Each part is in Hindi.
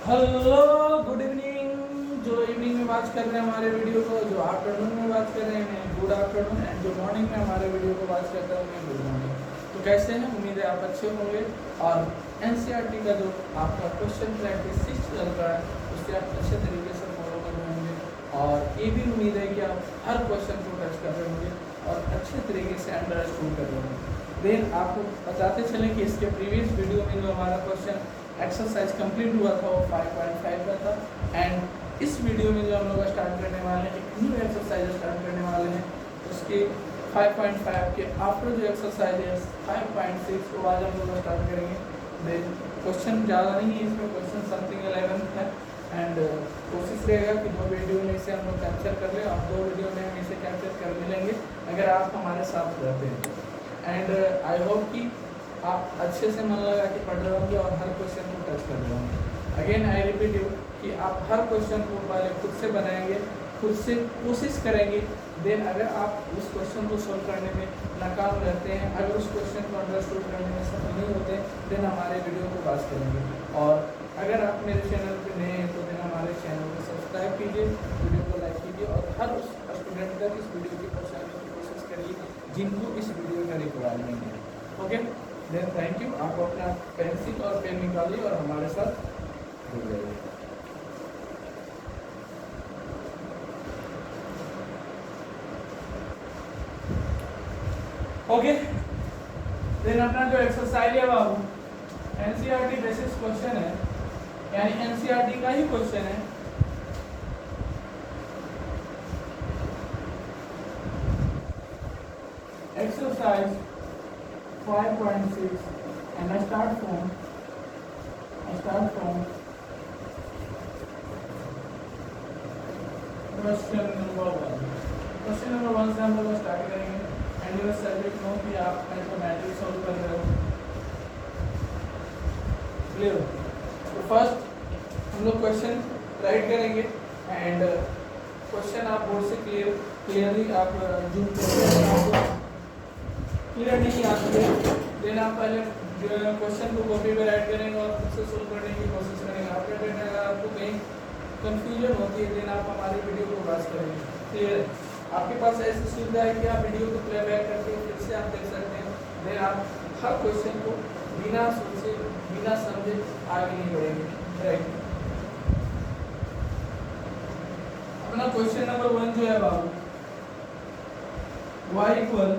Hello good evening. जो इवनिंग में वॉच कर रहे हैं हमारे वीडियो को, जो आफ्टरनून में वॉच कर रहे हैं गुड आफ्टरनून, एंड जो मॉर्निंग में हमारे वीडियो को वॉच करते हैं गुड मॉर्निंग। तो कैसे हैं? उम्मीद है आप अच्छे होंगे। और एनसीईआरटी का जो आपका क्वेश्चन प्रैक्टिस 6 चल रहा है उससे आप अच्छे तरीके से फॉलो कर रहे होंगे, और ये भी उम्मीद है कि आप हर क्वेश्चन को टच कर रहे होंगे और अच्छे तरीके से अंडरस्टूड कर रहे होंगे। देन आपको बताते चलें कि इसके प्रीवियस वीडियो में जो हमारा क्वेश्चन एक्सरसाइज कंप्लीट हुआ था वो 5.5 का था, एंड इस वीडियो में जो हम लोग स्टार्ट करने वाले हैं एक न्यू एक्सरसाइज स्टार्ट करने वाले हैं। उसके 5.5 के आफ्टर जो एक्सरसाइज है 5.6 को आज हम लोग स्टार्ट करेंगे। देन क्वेश्चन ज़्यादा नहीं है इसमें, क्वेश्चन समथिंग 11 है, एंड कोशिश रहेगा कि 2 वीडियो में इसे हम लोग कैप्चर कर लें, और 2 वीडियो में हम इसे कैप्चर कर भी लेंगे अगर आप हमारे साथ रहते हैं। एंड आई होप कि आप अच्छे से मन लगा के पढ़ रहे होंगे और हर क्वेश्चन को टच कर रहे होंगे। अगेन आई रिपीट यू कि आप हर क्वेश्चन को पहले खुद से बनाएंगे, खुद से कोशिश करेंगे। देन अगर आप उस क्वेश्चन को सोल्व करने में नाकाम रहते हैं, अगर उस क्वेश्चन को अंडरस्टूड करने में सफल नहीं होते, देन हमारे वीडियो को वॉच करेंगे। और अगर आप मेरे चैनल पर नए हैं तो देन हमारे चैनल को सब्सक्राइब कीजिए, वीडियो को लाइक कीजिए, और हर उस स्टूडेंट तक इस वीडियो की पहुँचाने की कोशिश करिए जिनको इस वीडियो का रिक्वायरमेंट है। Okay, then thank you. आप अपना पेंसिल और पेन निकालिए और हमारे साथ जुड़ जाइए। ओके, देन अपना जो एक्सरसाइज है बाबू एनसीईआरटी बेसिस क्वेश्चन है, यानी एनसीईआरटी का ही क्वेश्चन है। Exercise 5.6 and I start from question number 1। Question number 1 से हम लोग स्टार्ट करेंगे, एंड योर सब्जेक्ट नो कि आप मैथमेटिक्स सॉल्व कर रहे हो। क्लियर? तो फर्स्ट हम लोग क्वेश्चन राइट करेंगे, एंड क्वेश्चन आप बोर्ड से क्लियरली आप जूम करके क्लियर नहीं आते हैं, देन आप पहले क्वेश्चन को कॉपी पे राइट करेंगे और खुद से सोल्व करने की कोशिश करेंगे। आपके डेट अगर आपको कहीं कंफ्यूजन होती है देन आप हमारी वीडियो को वॉच करेंगे। क्लियर है? आपके पास ऐसी सुविधा है कि आप वीडियो को प्लेबैक करके फिर से आप देख सकते हैं। देन आप हर क्वेश्चन को बिना सोचे बिना समझे आगे नहीं बढ़ेंगे। राइट, अपना क्वेश्चन नंबर 1 जो है बाबू, y इक्वल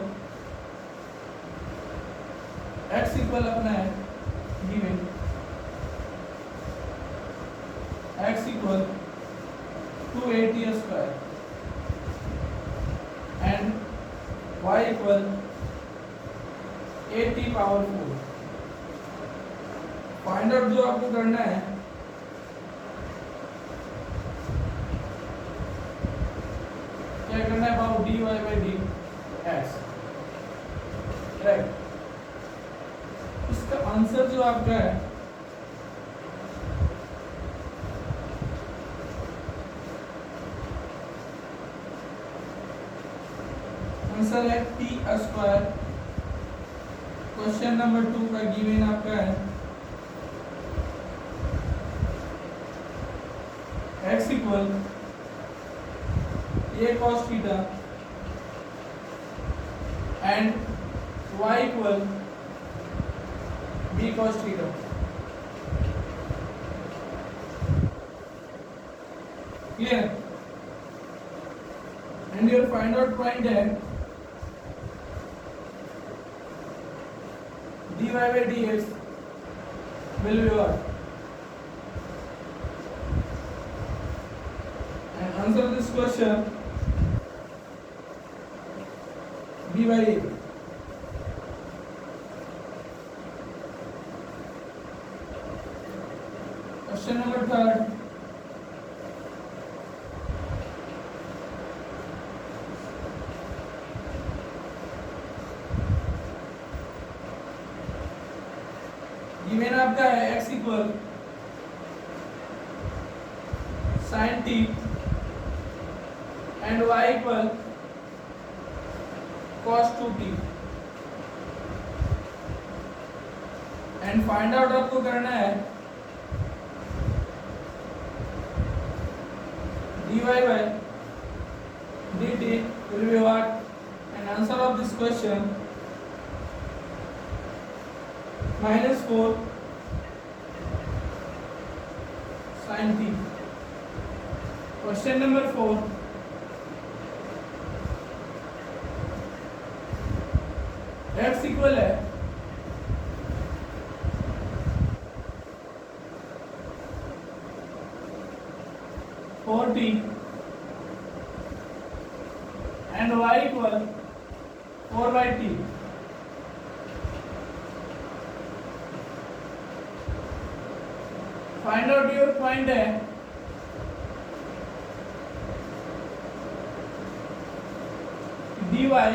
x इक्वल अपना है given x equal 280 square and y equal 80 power 4। Find out जो आपको करना है क्या करना है बाबू, dy by D x. Right, इसका आंसर जो आपका है आंसर है टी स्क्वायर। क्वेश्चन नंबर 2 का गिवन आपका है x equal a cos theta and y equal b cos theta. Clear? And your find out point है dy by dx will be what? And answer this question b by a। Question number 3, given आपका है x equal sin t and y equal cos 2t and find out आपको करना है dy by dt will be what? And answer of this question -4 sin t. Question number 4. x equal है t and y equal 4 by t. Find out your point है dy by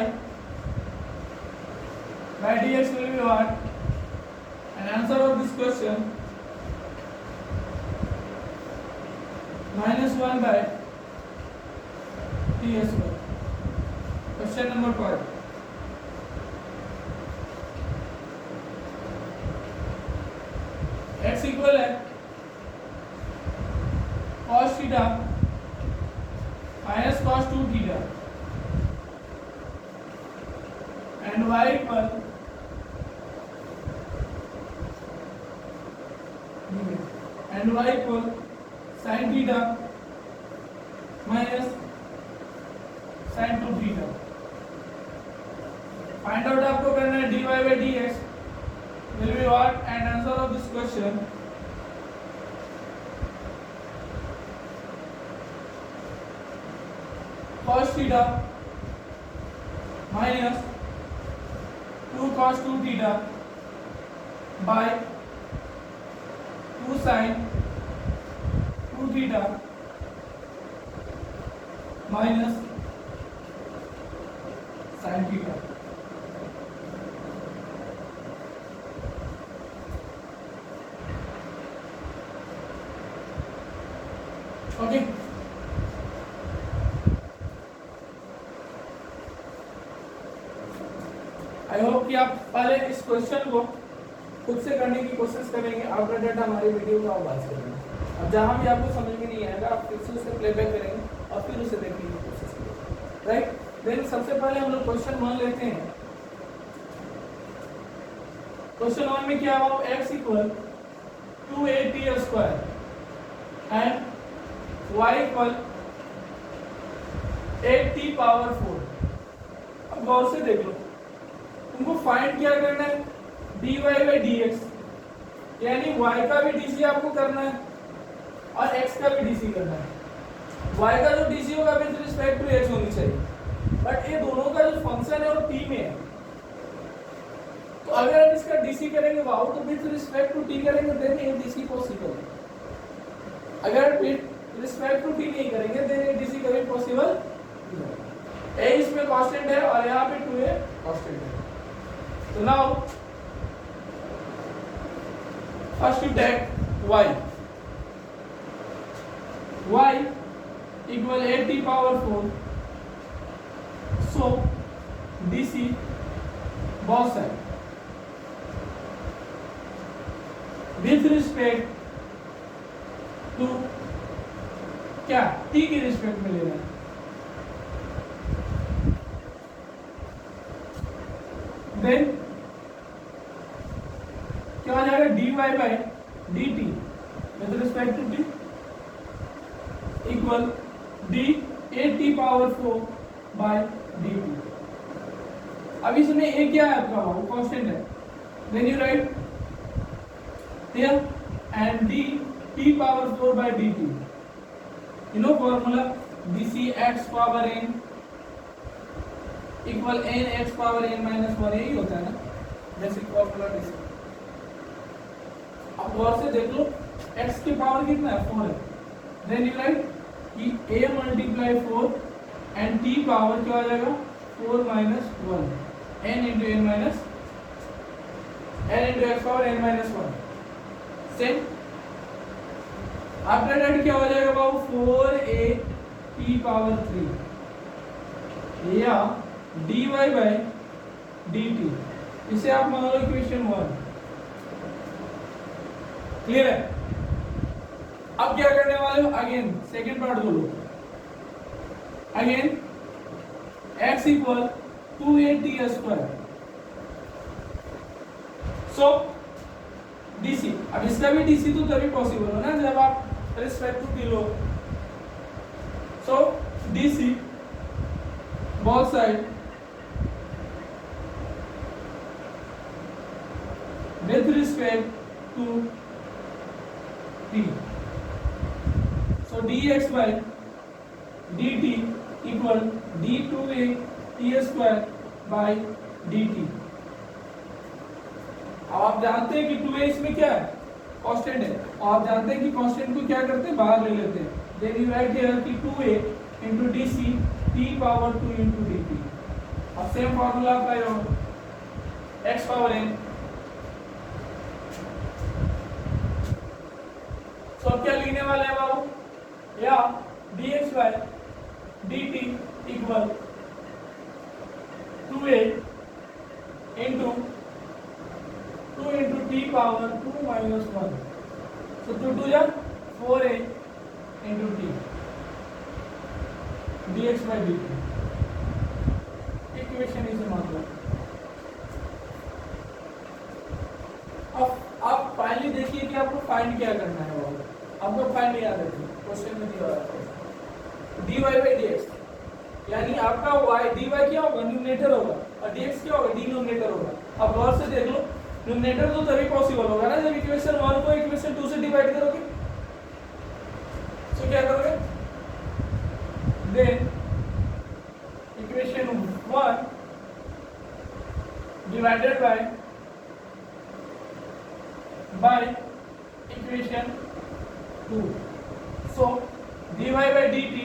dx will be what? And answer of this question -1 by t square. Question number 5. x equal है cos theta minus cos 2 theta and y equal sin theta minus sin 2 theta. Find out आपको करना है dy by dx will be what? And answer of this question cos theta minus 2 cos 2 theta by 2 sin 2 theta minus sin theta. Okay. I hope कि आप पहले इस क्वेश्चन को खुद से करने की कोशिश करेंगे। आपका डाटा हमारी वीडियो को आप वाच करेंगे। अब जहां भी आपको समझ में नहीं आएगा आप फिर से उसे प्लेबैक करेंगे और फिर उसे देखने की कोशिश करेंगे। राइट, देन सबसे पहले हम लोग क्वेश्चन 1 लेते हैं। क्वेश्चन 1 में क्या हुआ? x equal 2at square and y equal 8t power 4। अब गौर से देख लो, तुमको फाइंड क्या करना है? dy by dx, यानी y का भी dc आपको करना है और x का भी dc करना है। y का जो dc होगा विद रिस्पेक्ट टू x होनी चाहिए, बट ये दोनों का जो फंक्शन है वो t में है। तो अगर हम इसका dc करेंगे वाओ तो विद रिस्पेक्ट टू t करेंगे देन ये dc पॉसिबल है। अगर विद रिस्पेक्ट टू t नहीं करेंगे देन ये dc कभी पॉसिबल नहीं है। a इसमें कांस्टेंट है और यहाँ पे 2a कांस्टेंट है। So now first you take y equal 8t power 4, so dc both side with respect to क्या t के रिस्पेक्ट में ले रहे हैं। देन क्या हो जाएगा? dy by dt with respect to t equal d8t power 4 by dt। अब इसमें a क्या है आपका? वो कांस्टेंट है। Then you write here and dt power 4 by dt, you know formula dc x power n equal n x power n minus 1, यही होता है ना बेसिक फॉर्मूला dc। अब गौर से देख लो x की पावर कितना है? 4 है। देन यू राइट कि a multiply 4 and t power क्या हो जाएगा? 4 minus 1 n into n minus n into x power n minus 1। Same after that क्या हो जाएगा बाबू? 4a t पावर 3 या dy by dt, इसे आप मान लो इक्वेशन 1। क्लियर है? अब क्या करने वाले हो? अगेन सेकंड पार्ट बोलो। Again x equal 2a t²। सो डीसी, अब इसका भी डीसी तो तभी पॉसिबल हो ना जब आप रिस्पेक्ट टू टी लो। So DC both side with respect to t, so dx by dt equal d2a t² by dt। अब आप जानते हैं कि 2a इसमें क्या है, कांस्टेंट है, और आप जानते हैं कि कांस्टेंट को क्या करते हैं, बाहर ले लेते हैं। देन यू राइट हियर कि 2a into dc t power 2 into dt। अब सेम फार्मूला अप्लाई हो, x पावर n। तो अब क्या लिखने वाले हैं बाबू, या dx by dt equal 2a into 2 into t power 2 minus 1, so 2 2 जा 4a into t dx by dt। Equation इसे मान लो। अब आप फाइनली देखिए कि आपको फाइंड क्या करना है बाबू। आपको फाइंड याद रखिए, क्वेश्चन में दिया हुआ है dy by dx, यानी आपका y dy क्या होगा, न्यूमरेटर होगा, और dx क्या होगा, डिनोमिनेटर होगा। अब गौर से देख लो, न्यूमरेटर तो तभी पॉसिबल होगा ना जब इक्वेशन 1 को इक्वेशन 2 से डिवाइड करोगे। तो क्या करोगे, then equation 1 divided by equation 2, so dy by dt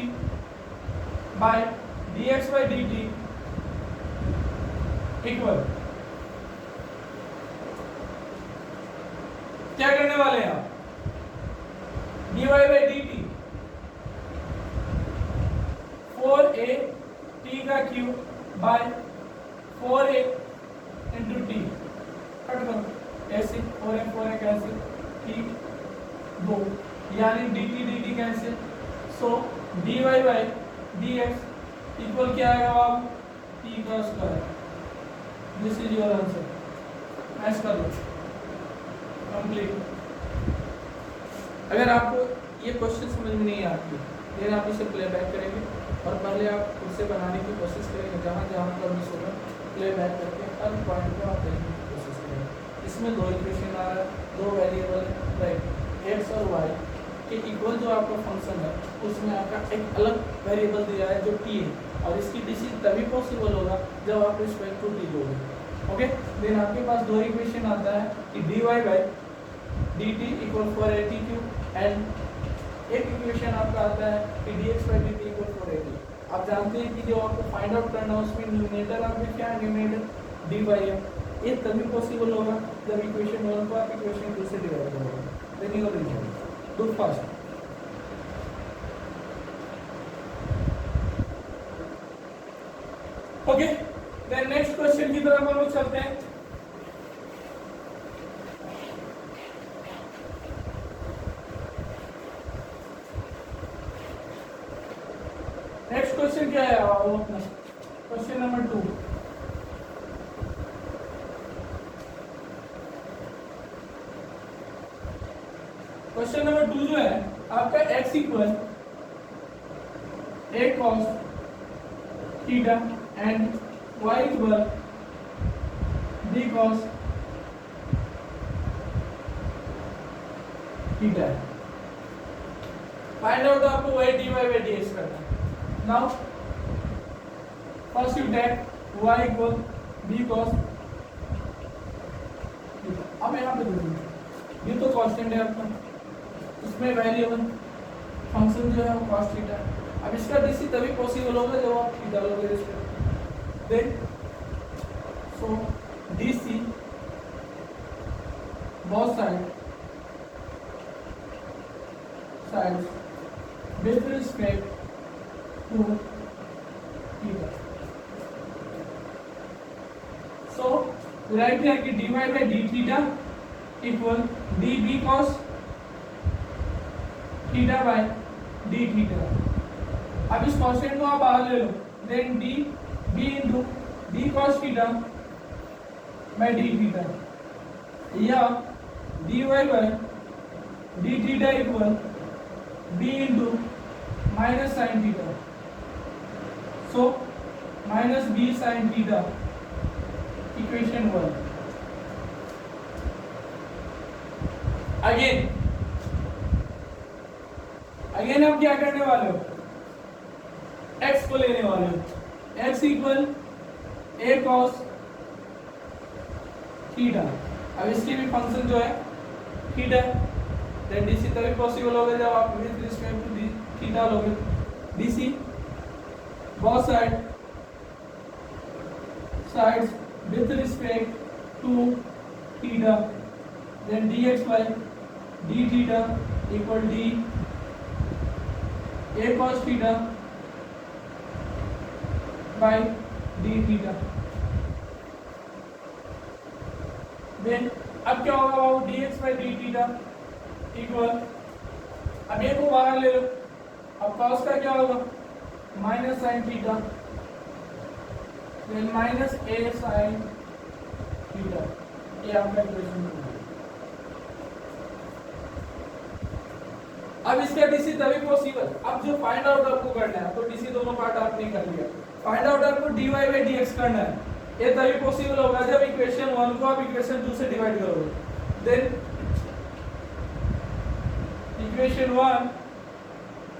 by dx by dt equal, क्या करने वाले हैं आप, dy by dt 4a t का cube by 4a into t, cut करो ऐसे 4a कैसे, t 2, यानी dt cancel. So dy by dx equal क्या आएगा बाबू, t का square. This is your answer. Match कर लो, कंप्लीट। अगर आपको ये क्वेश्चन समझ में नहीं आती फिर आप इसे प्लेबैक करेंगे और पहले आप खुद से बनाने की कोशिश करेंगे, जहाँ जहाँ पर मिस होगा प्लेबैक करके हर पॉइंट को आप देखने की कोशिश करेंगे। इसमें दो इक्वेशन आ रहा है, दो वेरिएबल राइट, एक्स और वाई के इक्वल जो आपका फंक्शन है उसमें आपका एक अलग वेरिएबल दिया है जो टी है, और इसकी डीसी तभी पॉसिबल होगा जब आप रिस्पेक्ट टू टी लोगे। ओके, देन आपके पास दो इक्वेशन आता है कि dy by dt equal 4a t cube, and एक इक्वेशन आपका आता है कि dx by dt equal 4a। आप जानते हैं कि जो आपको फाइंड आउट करना है उसमें न्यूमरेटर आपका क्या है, न्यूमरेटर dy है। ये तभी पॉसिबल होगा जब इक्वेशन 1 को आप इक्वेशन 2 से डिवाइड करोगे। Then you will do fast. Okay, then next question की तरफ हम लोग चलते हैं। नेक्स्ट क्वेश्चन क्या है अपना, क्वेश्चन नंबर 2। क्वेश्चन नंबर 2 जो है आपका x equal a cos theta and y equal b cos theta. Find out आपको y dy by dx करना है। Now first you take y equal b cos theta. अब यहाँ पे देखिए ये तो कांस्टेंट है आपका, इसमें वेरिएबल फंक्शन जो है वो cos थीटा है। अब इसका डीसी तभी पॉसिबल होगा जब आप थीटा लोगे respect. Then so DC both sides with respect to theta. So right here कि dy by d theta equal db cos theta by d theta. अब इस कांस्टेंट को आप बाहर ले लो, then D B into D cos theta by D theta, या D Y by D theta equal B into minus sine theta, so minus B sine theta, equation 1। Again हम क्या करने वाले हो, x को लेने वाले हो, x equal a cos theta. अब इसकी भी फंक्शन जो है थीटा, देन dc तभी पॉसिबल होगा जब आप विद रिस्पेक्ट टू थीटा लोगे, dc both sides with respect to theta, then dx by d theta equal d a cos theta by d theta. Then अब क्या होगा बाबू, dx by d theta equal, अब ये को बाहर ले लो, अब cos का क्या होगा minus sine theta, then minus a sine theta, ये आपका इक्वेशन 2। अब इसका डीसी तभी पॉसिबल, अब जो फाइंड आउट आपको करना है, तो डीसी दोनों पार्ट आपने कर लिया, फाइंड आउट आपको dy by dx करना है, ये तभी पॉसिबल होगा जब इक्वेशन 1 को आप इक्वेशन 2 से डिवाइड करोगे, then equation 1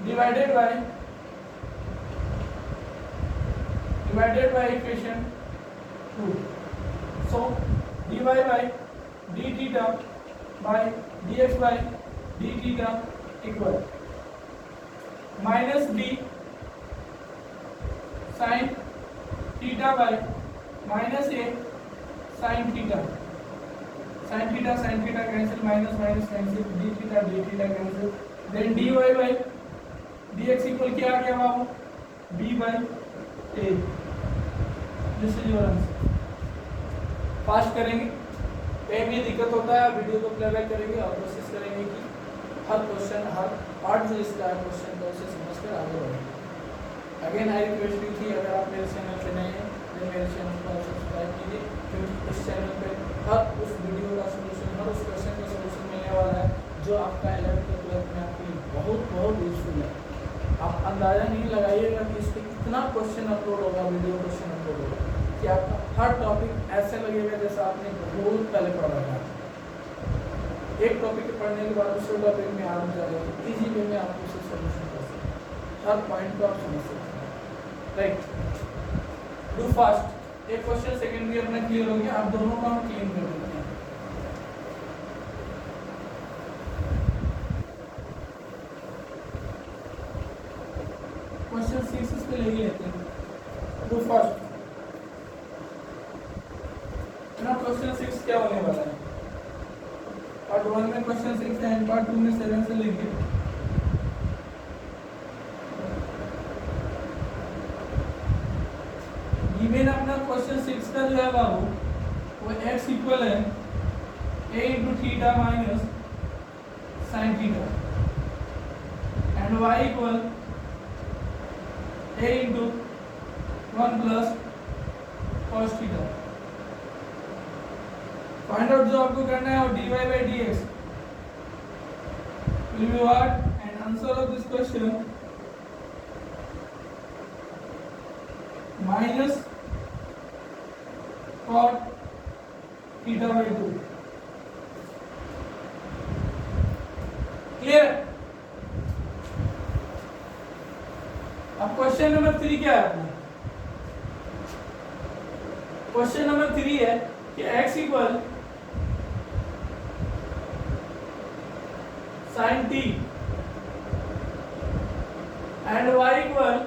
divided by equation 2, so dy by d theta by dx by d theta equal minus B sine theta by minus A sine theta, sine theta cancel, minus minus cancel, D theta cancel, then D Y by D X equal क्या आ गया बाबू, B by A. This is your answer. Fast करेंगे, कहीं भी दिक्कत होता है वीडियो को प्लेबैक करेंगे और कोशिश करेंगे कि हर क्वेश्चन, हर पार्ट जो इसका क्वेश्चन को उसे समझ कर आगे बढ़ें। अगेन आई रिक्वेस्ट यू थी, अगर आप मेरे चैनल पे नए हैं तो मेरे चैनल को सब्सक्राइब कीजिए, क्योंकि इस चैनल पे हर उस वीडियो का सोल्यूशन, हर उस क्वेश्चन का सोल्यूशन मिलने वाला है जो आपका 11th और 12th में आपके लिए बहुत यूजफुल है। आप अंदाज़ा नहीं लगाइएगा कि इस पर कितना क्वेश्चन अपलोड होगा, वीडियो क्वेश्चन अपलोड होगा, कि आपका हर टॉपिक ऐसे लगेगा जैसा आपने बहुत पहले पढ़ा था। एक टॉपिक पढ़ने के बाद दूसरे टॉपिक में आराम जाएगा, इजी वे में आप उसे सॉल्यूशन कर सकते हैं, हर पॉइंट को आप समझ सकते हैं, राइट। डू फास्ट, एक क्वेश्चन सेकंड भी अपना क्लियर हो गया, आप दोनों का हम क्लीन कर देते हैं। क्वेश्चन 6 इस पे ले ही लेते हैं, डू फास्ट। क्वेश्चन 6 क्या होने वाला है, पार्ट 1 में क्वेश्चन 6 है, पार्ट 2 में 7 से लेंगे। गिवन अपना क्वेश्चन 6 का जो है बाबू, वो x इक्वल है a into theta minus sine theta, and y equal a into 1 plus cos theta. Find out जो आपको करना है वो dy by dx will be what, and answer of this question minus cot theta by 2। Clear? अब क्वेश्चन नंबर 3 क्या है अपना, क्वेश्चन नंबर 3 है कि x equal sin t and y equal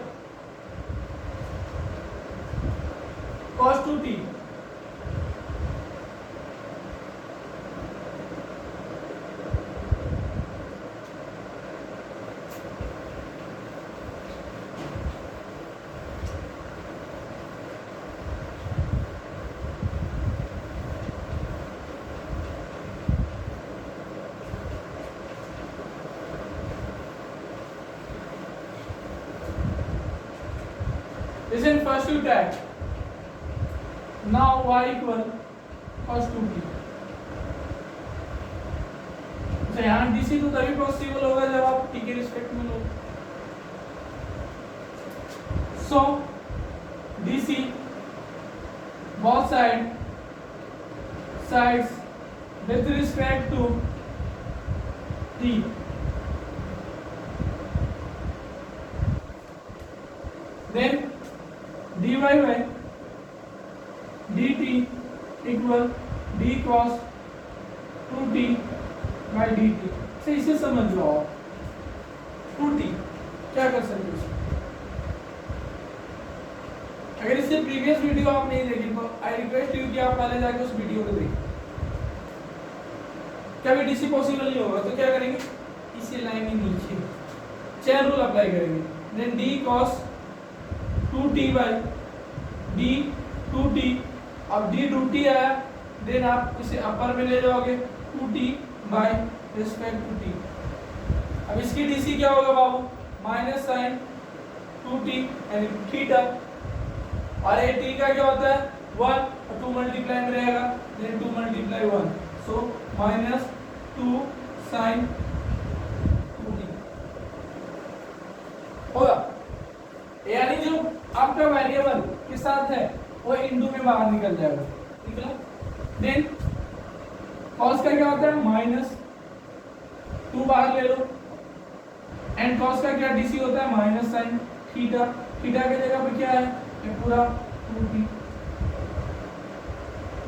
cos 2t। Listen, first you tag. Now y equal cos 2t. तो यहाँ DC तो तभी पॉसिबल होगा जब आप t के रिस्पेक्ट में लो। So DC both sides with respect to t. Then dy by dt equal d cos 2t by dt। से इसे समझ लो आप 2t क्या कर सकते हो। अगर इससे प्रीवियस वीडियो आप नहीं देखी तो आई रिक्वेस्ट यू कि आप पहले जाके उस वीडियो को देखें। कभी डीसी पॉसिबल नहीं होगा तो क्या करेंगे, इसी लाइन के नीचे चेन रूल अप्लाई करेंगे। Then d cos 2t by d 2t, अब d 2t आया, देन आप इसे अपर में ले जाओगे 2t by respect to t। अब इसकी डीसी क्या होगा बाबू, माइनस साइन 2t यानी थीटा, और ये t का क्या होता है 1 और 2 मल्टीप्लाई में रहेगा, then 2 multiply 1, so minus 2 sine 2t होगा। यानी जो आपका वेरिएबल के साथ है वो इनटू में बाहर निकल जाएगा, निकला। देन कॉस का क्या होता है माइनस 2 बाहर ले लो, एंड कॉस का क्या डीसी होता है माइनस साइन थीटा, थीटा की जगह पे क्या है ये पूरा 2t,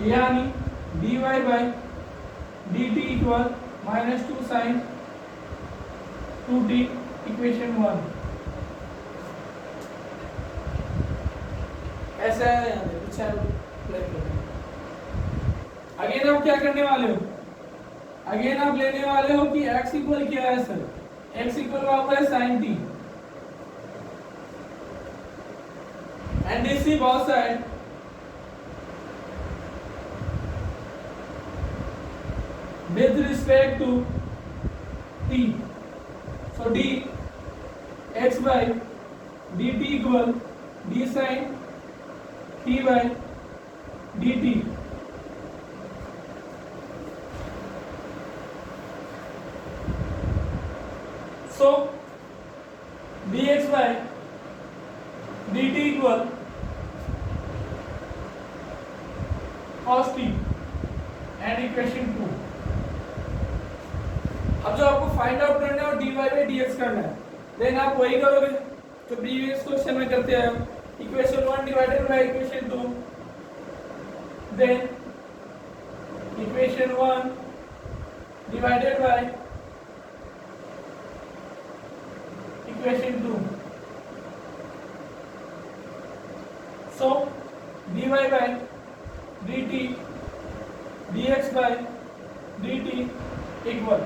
यानी dy by dt equal minus 2 sine 2t equation 1। ऐसा है यहाँ पे कुछ अगेन आप क्या करने वाले हो, अगेन आप लेने वाले हो कि x इक्वल क्या है सर, x इक्वल आपका है sin t and dc both side with respect to t, so d x by dt equal d sin t by dt। So dx by dt equal cos t and equation 2। अब जो आपको फाइंड आउट करना है और dy by dx करना है, देन आप वही करोगे जो प्रीवियस क्वेश्चन में करते आए हो, equation 1 divided by equation 2, then equation 1 divided by equation 2, so dy by dt dx by dt equal,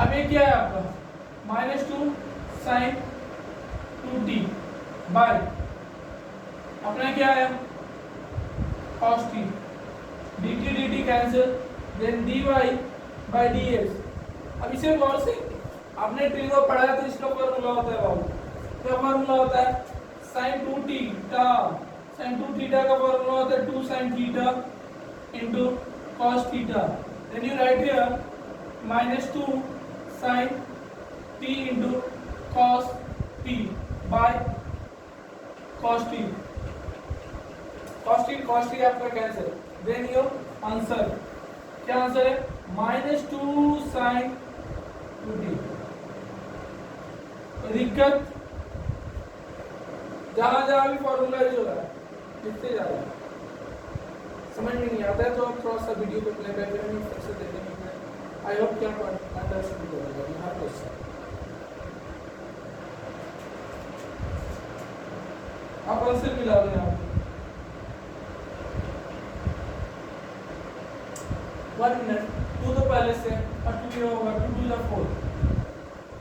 अब ये क्या है आपका माइनस 2 साइन 2t बाय अपना क्या है cos t, dt dt cancel, then dy by dx। अब इसे गौर से आपने टी को पढ़ा है तो इसका फॉर्मूला होता है बाबू, क्या फॉर्मूला होता है sin 2 थीटा, sin 2 थीटा का फॉर्मूला होता है 2 sin theta into cos theta, then you write here minus 2 sin t into cos t by cos t, cos t आपका कैंसिल, then your आंसर क्या आंसर है minus 2 sin 2t। दिक्कत जहां जहां भी फॉर्मूला यूज हो रहा है लिखते जा रहे हैं, समझ में नहीं आता है तो आप थोड़ा सा वीडियो को प्ले बैक करेंगे फिर से देखेंगे। आई होप कि आप अंडरस्टैंड करेंगे। यहाँ क्वेश्चन आप आंसर मिला रहे हैं, 1 मिनट 2 तो पहले से और 2 ये होगा 2 2 4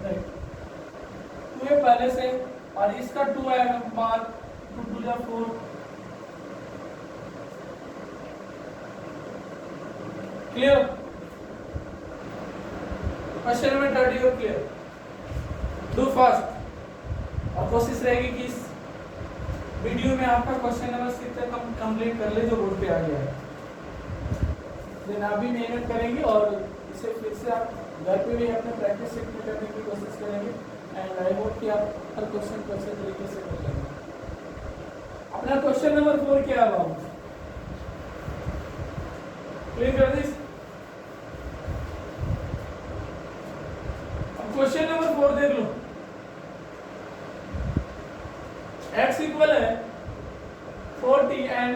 राइट, 2 ये पहले से और इसका 2 आएगा बाद 2 2 4, क्लियर। क्वेश्चन नंबर 30 और क्लियर, डू फास्ट, और कोशिश रहेगी कि वीडियो में आपका क्वेश्चन नंबर 6 तक हम कंप्लीट कर ले जो बोर्ड पे आ गया है। देन आप भी मेहनत करेंगे और इसे फिर से आप घर पे भी अपने प्रैक्टिस करने की कोशिश करेंगे एंड आई होप कि आप हर क्वेश्चन को अच्छे तरीके से कर लेंगे। अपना क्वेश्चन नंबर 4 क्या है बाबू? क्लियर कर दिस। अब क्वेश्चन नंबर 4 देख लो। x इक्वल है 4t एंड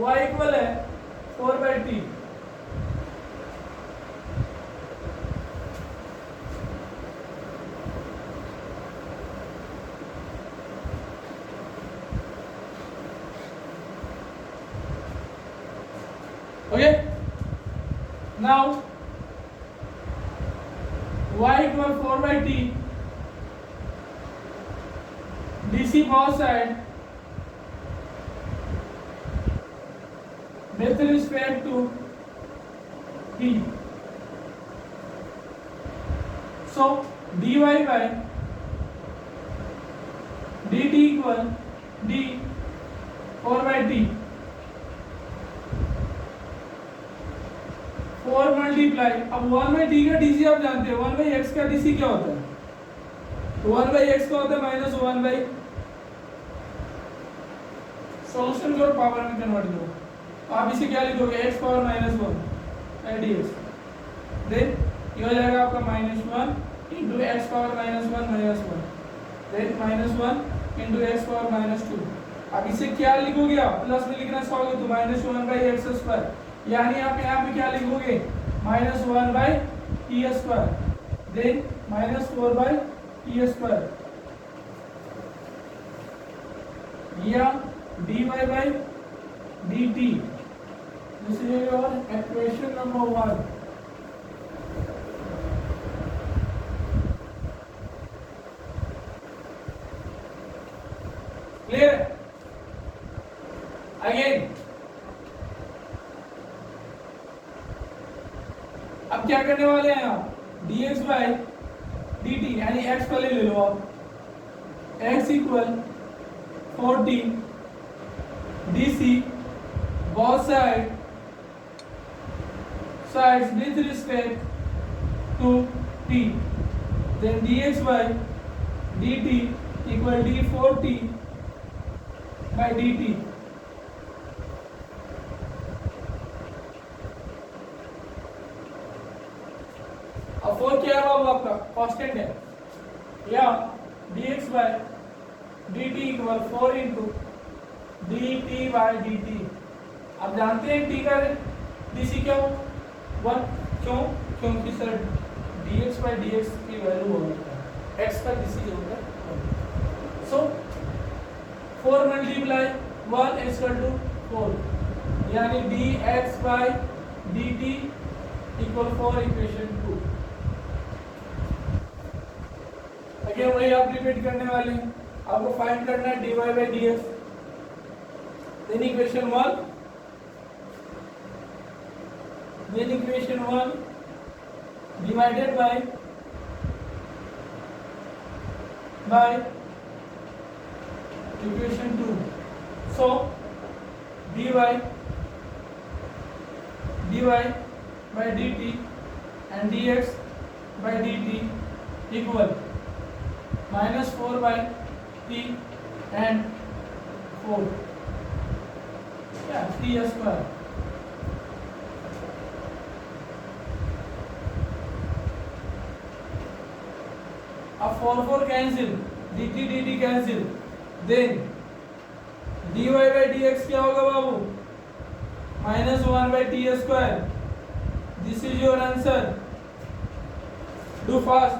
y इक्वल है 4/t। Okay, now y equal 4/t, dc both side with respect to t. So dy by dt equal d 4/t। 4 multiply, अब 1/t का डीसी आप जानते हैं, 1/x का डीसी क्या होता है? तो 1/x का होता है -1/, सॉल्यूशन को पावर में कन्वर्ट करो। आप इसे क्या लिखोगे? x power -1 dx। देन ये हो जाएगा आपका -1 into x power -1 -1, then -1 into x power -2। अब इसे क्या लिखोगे? आप प्लस में लिखना चाहोगे तो -1/x², यानी आप यहाँ पे क्या लिखोगे? -1/t², देन -4/t², या dy by dt। This is your equation number 1। Clear? Again अब क्या करने वाले हैं आप? dx by dt यानी x पहले ले लो आप। x equal 4t dc both sides with respect to t, then dx by dt equal d4t by dt। अब 4 क्या है बाबू? आपका कांस्टेंट है, या dx by dt equal 4 into dt by dt। आप जानते हैं t का dc क्या हो? 1। क्यों? क्योंकि सर dx by dx की वैल्यू होता है, x का dc जो होता है। सो 4 मल्टीप्लाई 1 is equal to 4, यानी dx by dt equal 4 equation 2। Again वही आप रिपीट करने वाले हैं। आपको फाइंड करना है dy by dx, then equation 1, then equation 1 divided by equation 2। So dy by dt and dx by dt equal -4/t and 4, yeah, t²। अब 4 cancel, dt cancel, then dy by dx क्या होगा बाबू? -1/t²। This is your answer. Do fast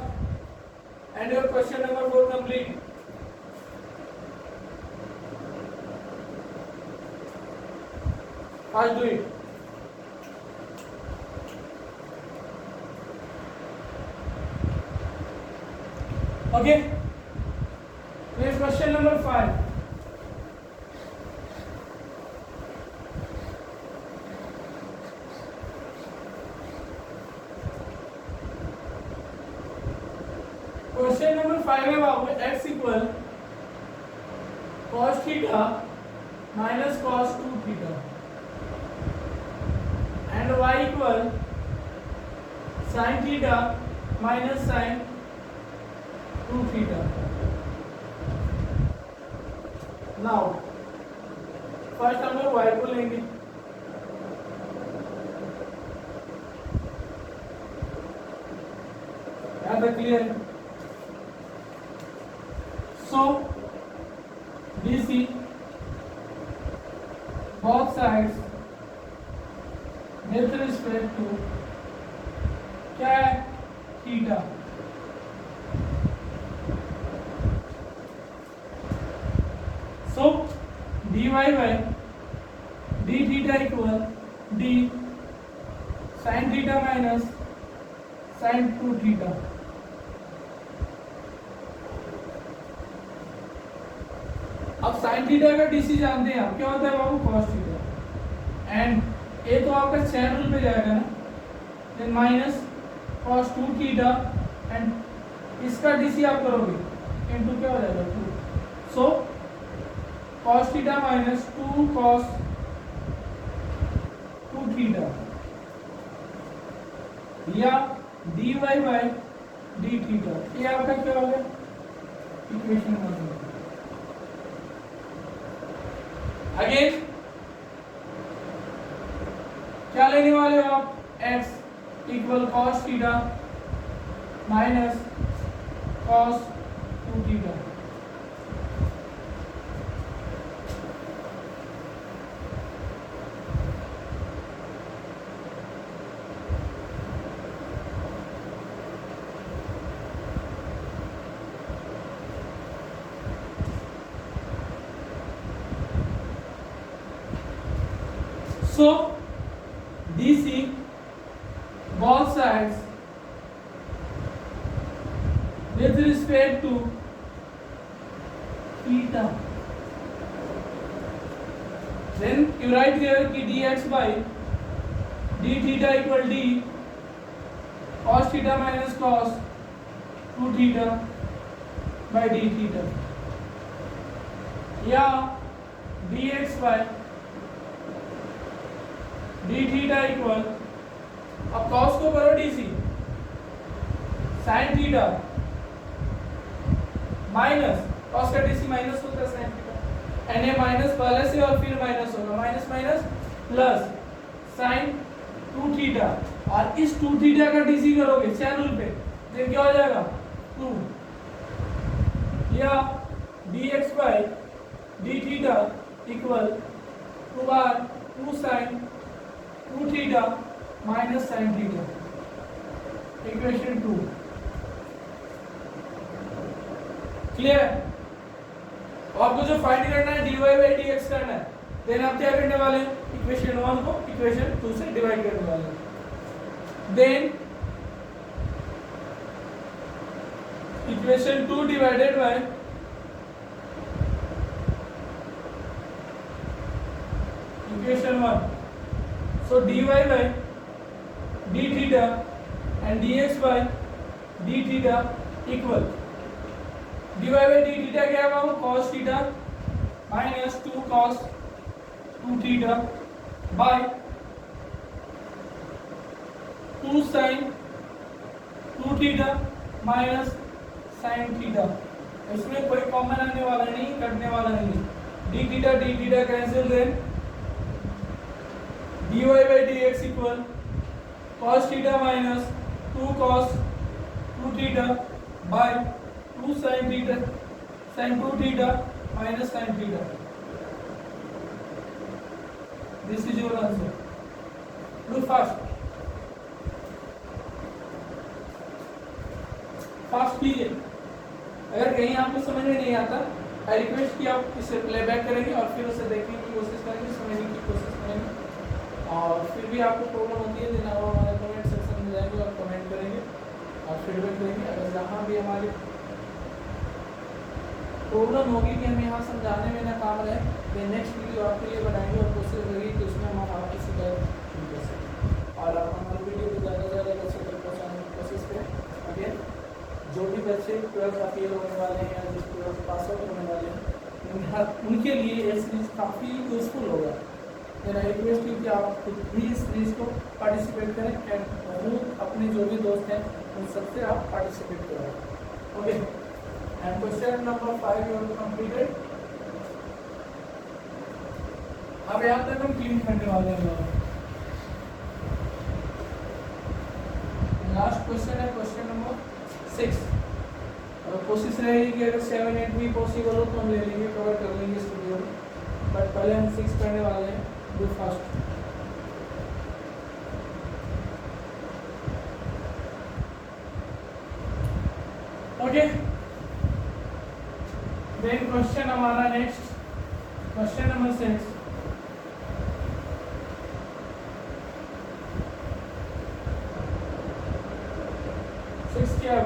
and your question number 4 complete। Fast do it। Okay, next question number 5। Question number 5 है बाबू, x equal cos theta minus cos 2 theta and y equal sin theta minus sin 2 theta. Now first हम लोग y को लेंगे, याद है, क्लियर है? So BC both sides with respect to क्या है, theta. So dy by d theta equal d sin theta minus sin 2 theta. अब sin थीटा का डीसी जानते हैं आप, क्या होता है बाबू, cos थीटा, एंड ए तो आपका चैन रूल पे जाएगा ना, then minus cos 2 theta and इसका डीसी आप करोगे इनटू क्या हो जाएगा 2, so cos theta minus 2 cos 2 theta या dy by d थीटा. ये आपका क्या हो गया, इक्वेशन 1. अगेन क्या लेने वाले हो आप, x equal cos theta minus cos 2 theta. So DC both sides with respect to theta, then you write here कि dx by d theta equal d cos theta minus cos 2 theta by d theta, या dx by d theta equal, अब cos को करो dc sin theta minus cos का dc माइनस होता है sin थीटा, एंड ये माइनस पहले से और फिर माइनस होगा, minus minus plus sin 2 theta, और इस 2 थीटा का dc करोगे चैन रूल पे, तो क्या हो जाएगा 2, या dx by d theta equal 2 sin 2 theta minus sin theta, equation 2. Clear? आपको जो फाइंड करना है dy by dx करना है, देन आप क्या करने वाले हैं, इक्वेशन 1 को इक्वेशन 2 से डिवाइड करने वाले हैं, then equation 2 divided by equation 1. So dy by d theta and dx by d theta equal, dy by d theta क्या है, cos theta minus 2 cos 2 theta by 2 sin 2 theta minus sin theta. इसमें कोई कॉमन आने वाला नहीं, कटने वाला नहीं, d theta cancel, then dy by dx equal cos theta minus 2 cos 2 theta by 2 sin 2 theta minus sin theta. This is your answer. Do fast कीजिए. अगर कहीं आपको समझ में नहीं आता, आई रिक्वेस्ट कि आप इसे प्लेबैक करेंगे और फिर उसे देखने की कोशिश करेंगे, समझने की कोशिश करेंगे, और फिर भी आपको प्रॉब्लम होती है देन आप हमारे कमेंट सेक्शन में जाएंगे और कमेंट करेंगे और फीडबैक देंगे. अगर जहाँ भी हमारी प्रॉब्लम होगी कि हम यहाँ समझाने में नाकाम रहे, देन नेक्स्ट वीडियो आपके लिए बनाएंगे और कोशिश करेंगे कि उसमें हम आपकी शिकायत कर सकें और आप हमारे वीडियो को ज़्यादा से ज़्यादा बच्चे तक पहुँचाने की कोशिश करें. अगेन जो भी बच्चे 12th का फेल होने वाले हैं या जो 12th पास आउट होने वाले हैं, उनके लिए ये सीरीज काफ़ी यूजफुल होगा। मेरा रिक्वेस्ट है कि आप खुद भी इस सीरीज को पार्टिसिपेट करें एंड वो अपने जो भी दोस्त हैं उन सबसे आप पार्टिसिपेट करें। Okay, and question number 5 you have completed. अब यहाँ तक हम क्लीन करने वाले हैं। लास्ट क्वेश्चन है क्वेश्चन नंबर 6। कोशिश रहेगी कि अगर 7, 8 भी पॉसिबल हो तो हम ले लेंगे, कवर कर लेंगे इस वीडियो में, बट पहले हम 6 करने वाले हैं। Do fast. Okay, then question हमारा नेक्स्ट क्वेश्चन नंबर 6। क्या है?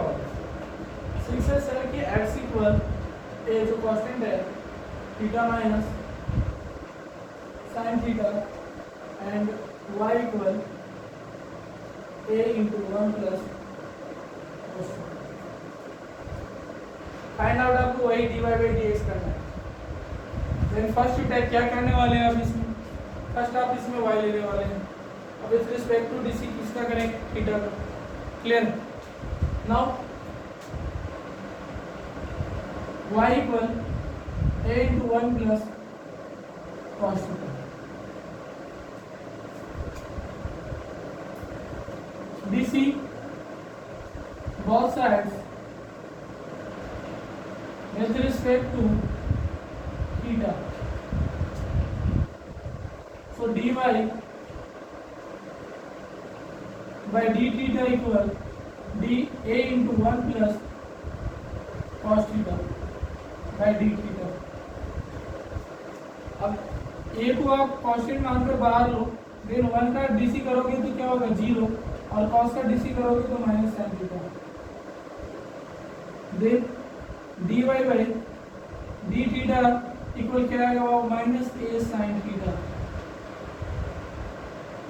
6 है सर कि x इक्वल ए जो कांस्टेंट है theta minus sine theta and y equal A into 1 plus cos. Find out आपको वही dy बाई dx करना है। देन फर्स्ट स्टेप क्या करने वाले हैं? अब इसमें फर्स्ट आप इसमें y लेने वाले हैं। अब विथ रिस्पेक्ट टू dc किसका करेंगे? थीटा का। Clear? Now y equal a into 1 plus cos theta. DC both sides with respect to theta. So dy by d theta equal d a into 1 plus cos theta by d theta। अब a को आप कांस्टेंट मानकर बाहर लो, देन 1 का dc करोगे तो क्या होगा? 0, और cos का dc करोगे तो minus sine theta. Then dy by d theta equal क्या आएगा? वो minus a sine theta.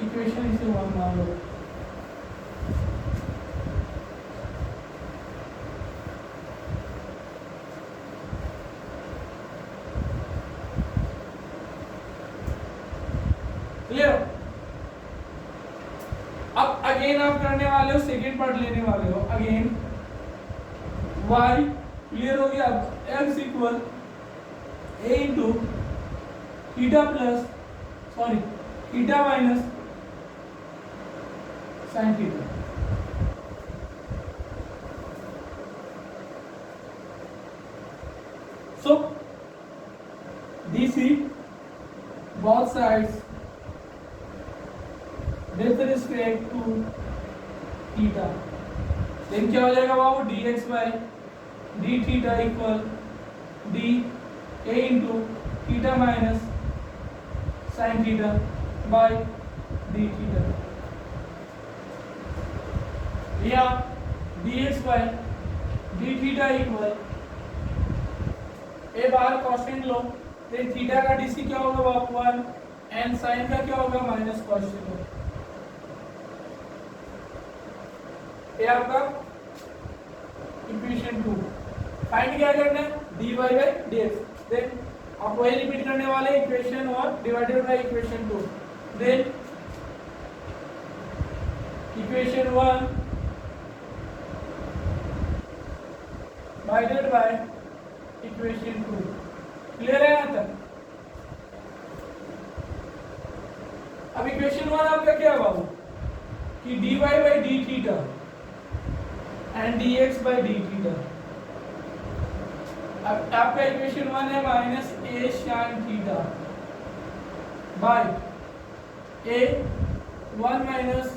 Equation इसे 1 मान लो। अब अगेन आप करने वाले हो, सेकेंड पार्ट लेने वाले हो। अगेन y क्लियर हो गया। अब x equal a into theta plus sorry theta minus sine theta. So dc both sides with respect to theta, then क्या हो जाएगा बाबू? dx by d theta equal d a into theta minus sin theta by d theta, या dx by d theta equal a बाहर कांस्टेंट लो, then थीटा का dc क्या होगा बाबू? 1 एंड sin का क्या होगा? Minus constant. ये आपका इक्वेशन 2। फाइंड क्या करना है? dy by dx। देन आप वही रिपीट करने वाले equation 1 divided by equation 2। Then equation 1 divided by equation 2। Clear है यहाँ तक? अब इक्वेशन 1 आपका क्या बाबू? कि dy by d theta and dx by d theta. अब आपका इक्वेशन 1 है minus a sin theta bye a 1 minus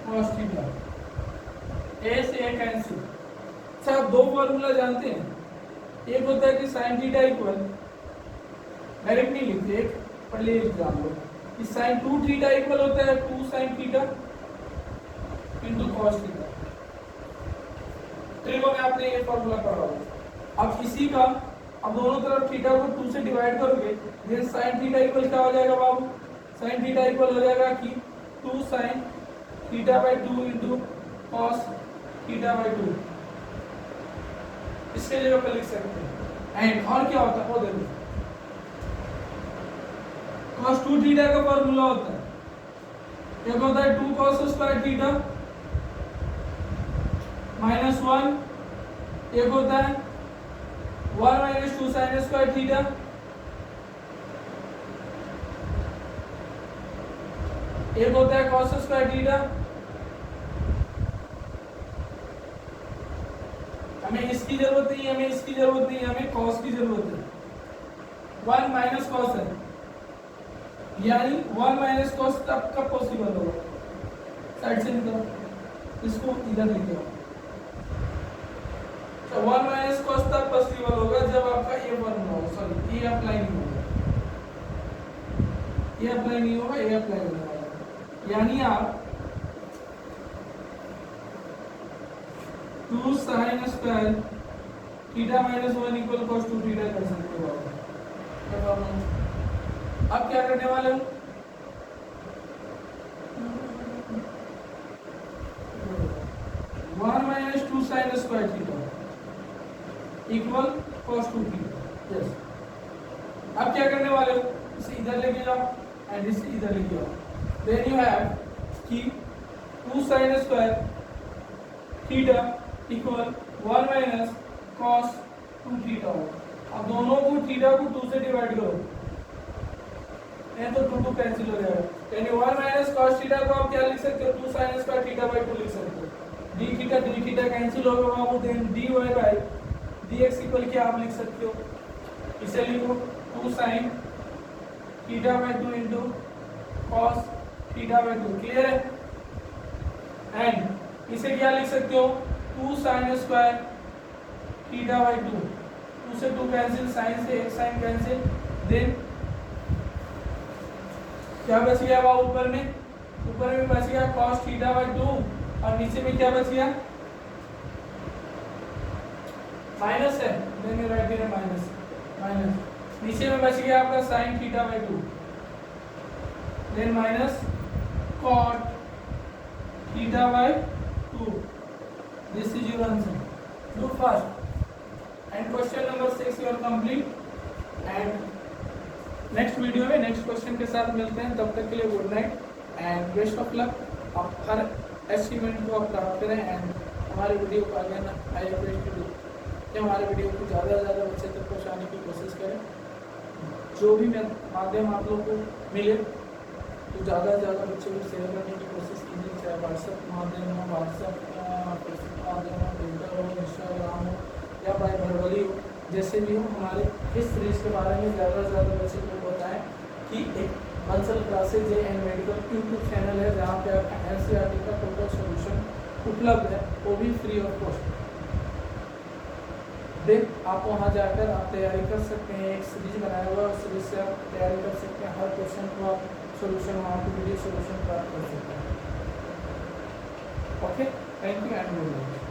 cos theta. a से a कैंसिल। अच्छा, आप दो फॉर्मूला जानते हैं। एक होता है कि sin थीटा इक्वल, डायरेक्ट नहीं लिखते, एक पहले जान लो कि sin 2 थीटा इक्वल होता है 2 sin theta into cos theta. Trigo में आपने ये फॉर्मूला पढ़ा होगा। अब इसी का अब दोनों तरफ थीटा को 2 से डिवाइड करोगे, देन sin थीटा इक्वल क्या हो जाएगा बाबू? sin थीटा इक्वल हो जाएगा कि 2 sin theta by 2 into cos theta by 2। इसके जगह पर लिख सकते हैं एंड और क्या होता है वो देखो, cos 2 थीटा का फॉर्मूला होता है, एक होता है 2 cos स्क्वायर थीटा माइनस 1, एक होता है 1 माइनस 2 sin स्क्वायर थीटा, एक होता है cos स्क्वायर थीटा। हमें इसकी जरूरत नहीं है, हमें इसकी जरूरत नहीं है, हमें cos की जरूरत है। 1 माइनस cos है, यानी 1 माइनस cos तब कब पॉसिबल होगा, साइड से निकालो, इसको इधर लेके आओ। तो 1 माइनस cos तब पॉसिबल होगा जब आपका ये फॉर्मूला हो, सॉरी ये अप्लाई नहीं होगा, ये अप्लाई नहीं होगा, ये अप्लाई होने वाला है। यानी आप 2 sin square theta minus 1 equal cos 2 theta कर सकते हो। अब क्या करने वाले हो, one minus 2 sin square theta equal cos 2 theta. Yes, अब क्या करने वाले हो, इसे इधर लेके जाओ एंड इसे इधर लेके आओ। देन यू हैव कि 2 sin square theta equal 1 minus cos 2 theta हो। अब दोनों को थीटा को 2 से डिवाइड करो, नहीं तो 2 कैंसिल हो जाएगा, यानी 1 माइनस cos थीटा को आप क्या लिख सकते हो, 2 sin स्क्वायर थीटा बाय 2 लिख सकते हो। d थीटा कैंसिल होगा बाबू, then dy by dx equal क्या आप लिख सकते हो, इसे लिखो 2 sin theta by 2 into cos theta by 2। Clear है? एंड इसे क्या लिख सकते हो, 2 sin स्क्वायर थीटा बाय 2, 2 से 2 कैंसिल, sin से 1 sin कैंसिल, देन क्या बच गया वहाँ ऊपर में बच गया cos थीटा बाय 2 और नीचे में क्या बच गया, माइनस है, then you write here minus, नीचे में बच गया आपका sin theta by 2, then minus cot theta by 2। This is your answer. Do fast and question number 6 you are complete and next video में नेक्स्ट क्वेश्चन के साथ मिलते हैं। तब तक के लिए good night and best of luck. आप हर अचीवमेंट को आप प्राप्त करें एंड हमारे वीडियो को आगे आई रिक्वेस्ट टू कि हमारे वीडियो को ज़्यादा से ज़्यादा बच्चे तक पहुँचाने की कोशिश करें। जो भी माध्यम आप लोग को मिले तो ज़्यादा से ज़्यादा बच्चों को शेयर करने की कोशिश कीजिए, चाहे व्हाट्सएप माध्यम हो, व्हाट्सएप फेसबुक माध्यम हो, ट्विटर हो, इंस्टाग्राम हो या भाई वर्बली हो, जैसे भी हो हमारे इस सीरीज के बारे में ज़्यादा से ज़्यादा बच्चे को बताएं कि एक Bansal classes and medical YouTube channel है जहाँ पे आपका NCERT का टोटल सोल्यूशन उपलब्ध है, वो भी फ्री ऑफ कॉस्ट। देख आप वहाँ जाकर आप तैयारी कर सकते हैं, एक सीरीज बनाया हुआ है, उस सीरीज से आप तैयारी कर सकते हैं, हर क्वेश्चन को आप सोल्यूशन वहाँ पे वीडियो सोल्यूशन प्राप्त कर सकते हैं। Okay, thank you and good night.